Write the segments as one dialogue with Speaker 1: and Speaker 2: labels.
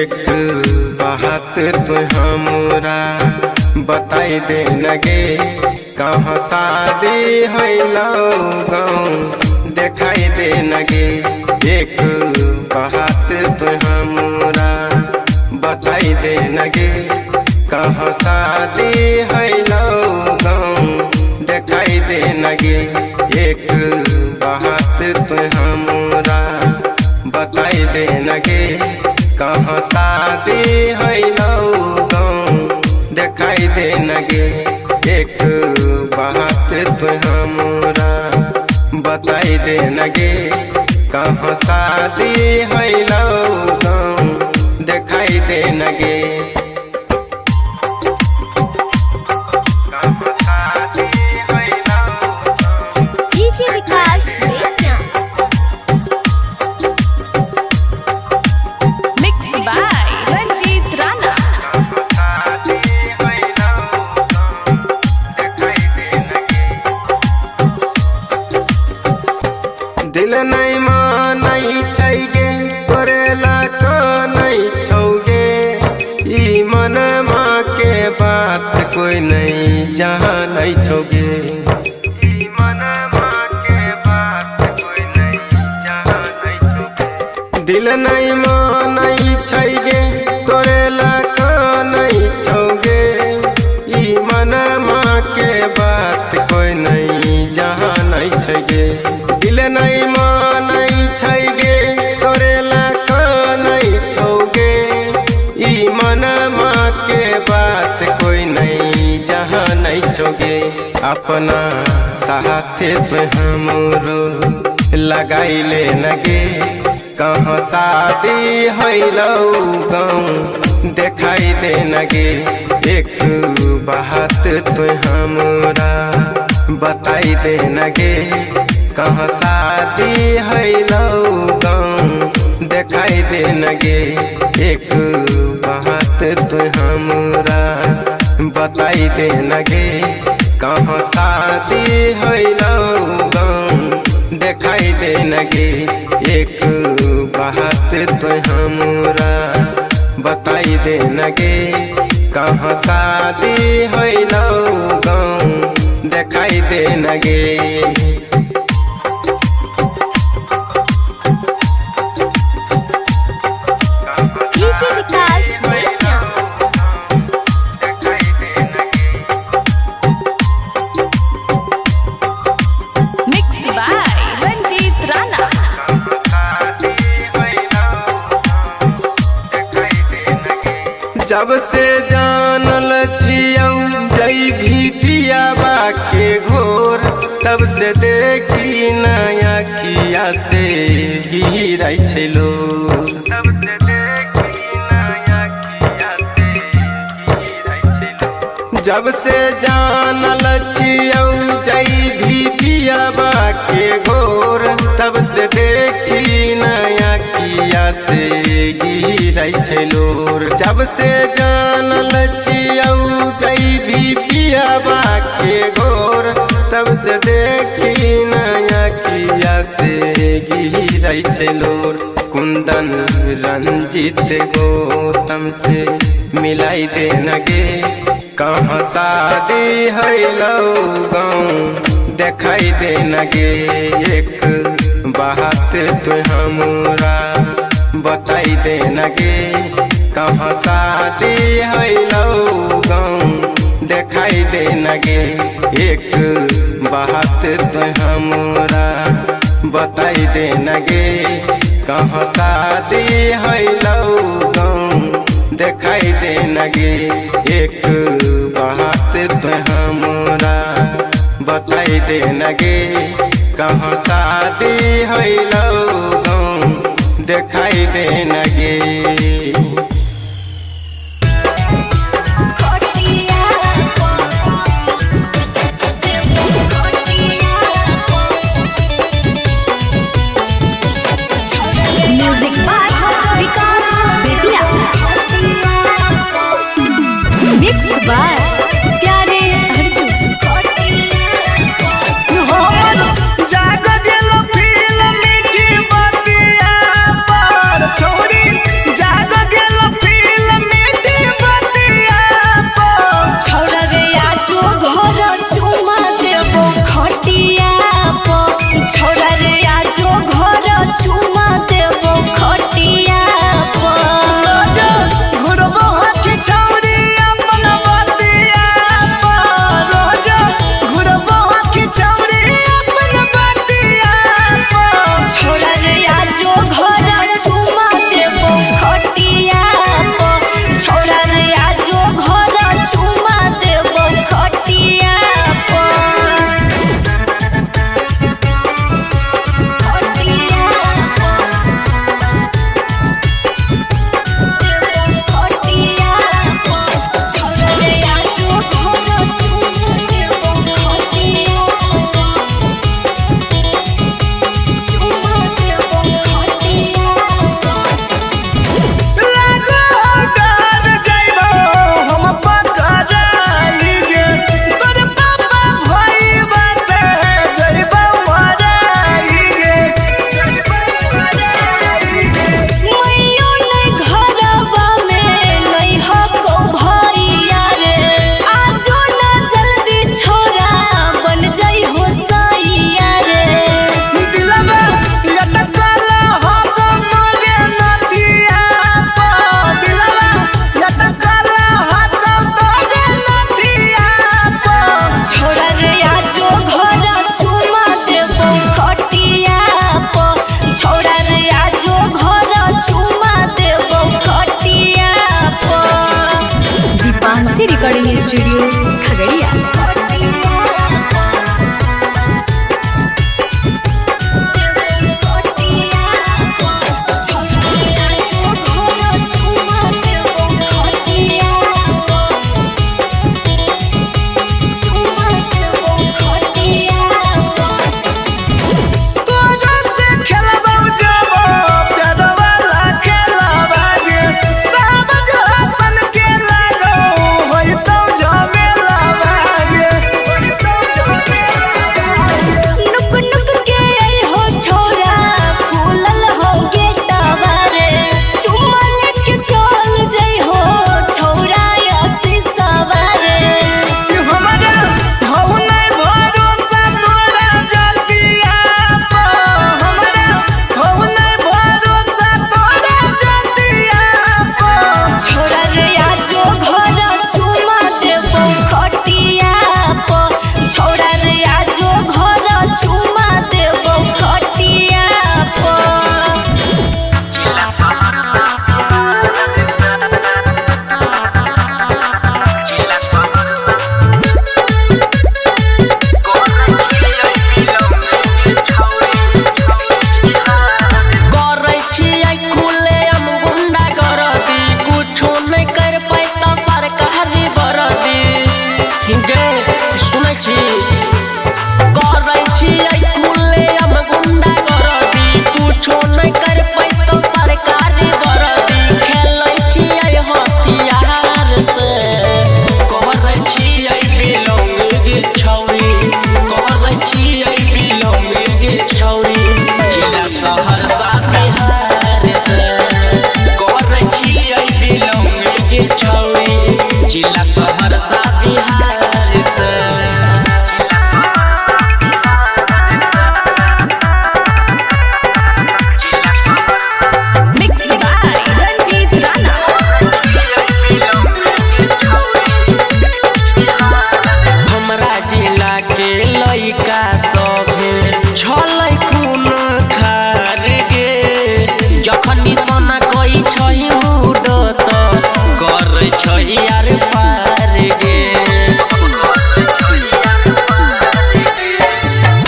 Speaker 1: एक बात तो हमरा बताई दे नगे कहाँ शादी हैलो गाँव देखाई दे नगे एक बात तो हमरा बताई दे नगे कहाँ शादी हैलो गाँव देखाई दे नगे एक बात तो हमरा बताई दे नगे कहाँ शादी हैलो गाँव देखाई दे नगे एक बात तो हमरा बताई दे नगे कहाँ शादी हैलो गाँव देखाई दे नगे दिल नहीं मानई छैगे करेला का नहीं छौगे ई मन माँ के बात कोई नहीं जहाँ नहीं छौगे ई मन माँ के बात कोई नहीं जहाँ नहीं छौगे दिल नहीं मानई छैगे करेला का नहीं छौगे ई मन माँ के बात कोई नहीं जहाँ नहीं छौगे दिल नहीं मानई छैगे करेला का नहीं छौगे ई मन माँ के बात कोई नहीं जहाँ नहीं छौगे अपना साथे तो हमरो लगाई ले नगे कहाँ शादी हैलो गाँव देखाई दे नगे एक बात तो हमरा बताई दे नगे कहाँ शादी हैलो गाँव देखाई दे नगे एक बात तो हमरा बताई दे नगे कहाँ शादी हैलो गाँव देखाई दे नगे एक बात तो हमरा बताई दे नगे कहाँ शादी हैलो गाँव देखाई दे नगे जब से जानल छियौ जई भी पियाबा के घोर तब से देखी नया किया से गिरै छलो तब से देखी नया किया से गिरै छलो जब से जानल छियौ जई भी पियाबा के घोर तब से देखी नया किया से गिरै छलो जब से जानल छियौ जई भी पियाबा के घोर तब से देखी नया किया से गिरै छलो कुंदन रंजित गौतम से मिलाई दे नगे कहाँ शादी हैलो गाँव देखाई दे नगे एक बात तो हमरा बताई दे नगे कहाँ शादी हैलो गाँव देखाई दे नगे एक बात तो हमरा बताई दे नगे कहाँ शादी हैलो गाँव देखाई दे नगे एक बात तो हमरा बताई दे नगे कहाँ शादी हैलो गाँव देखाई दे नगे
Speaker 2: मिक्स बाय प्यारे अर्जुन
Speaker 3: जाग गेलो फिल्म मीठी
Speaker 2: स्टूडियो खगड़िया।
Speaker 3: जिला सहरसा बिहार से
Speaker 2: मिक्स बाय रंजीत राणा।
Speaker 3: हमरा जिला के लइका सभे छलै खून खार गे जखनी सोना कई छही मुड त कर छही यार पार गे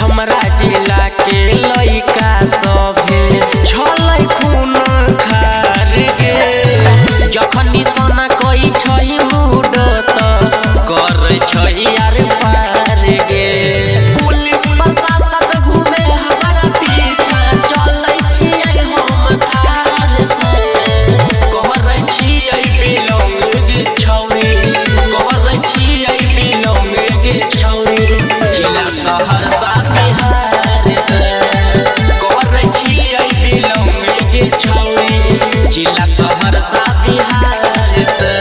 Speaker 3: हमरा जिला के लइका सभे छलै खून खार गे जखनी सोना कई छही मुड त कर छही यार पार गे पुलिस प्रशासन घूमे हमारा पीछा चलै छियै हम थार से कहै छियै बिलोंग गे छौरी कहै छियै बिलोंग गे छौरी जिला सहरसा बिहार से कहै छियै बिलोंग गे छौरी जिला सहरसा बिहार से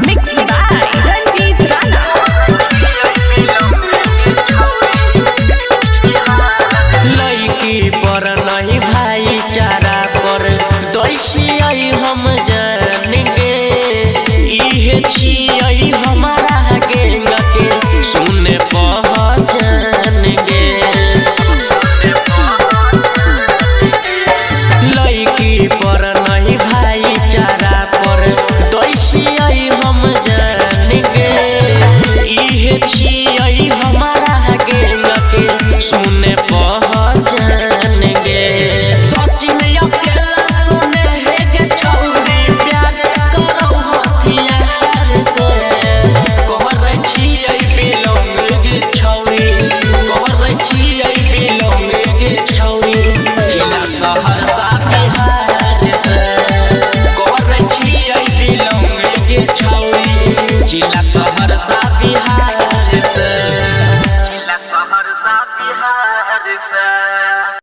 Speaker 2: मिक्स बाय रंजीत राणा।
Speaker 3: लड़की पर नहीं भाईचारा पर दैसियै हम जान गे इहे छियै हमारा गैंग के सुने पहचान गे लड़की पर नहीं भाईचारा पर दैसियै हम जान गे इहे छियै हमारा गैंग के सुने पहचान गे सचिन अकेला सुने हे गे छौरी प्यार करौ हथियार से कहै छियै बिलोंग गे छौरी कहै छियै बिलोंग गे छौरी जिला सहरसा बिहार से कहै छियै बिलोंग गे छौरी जिला सहरसा बिहार से जिला सहरसा बिहार से।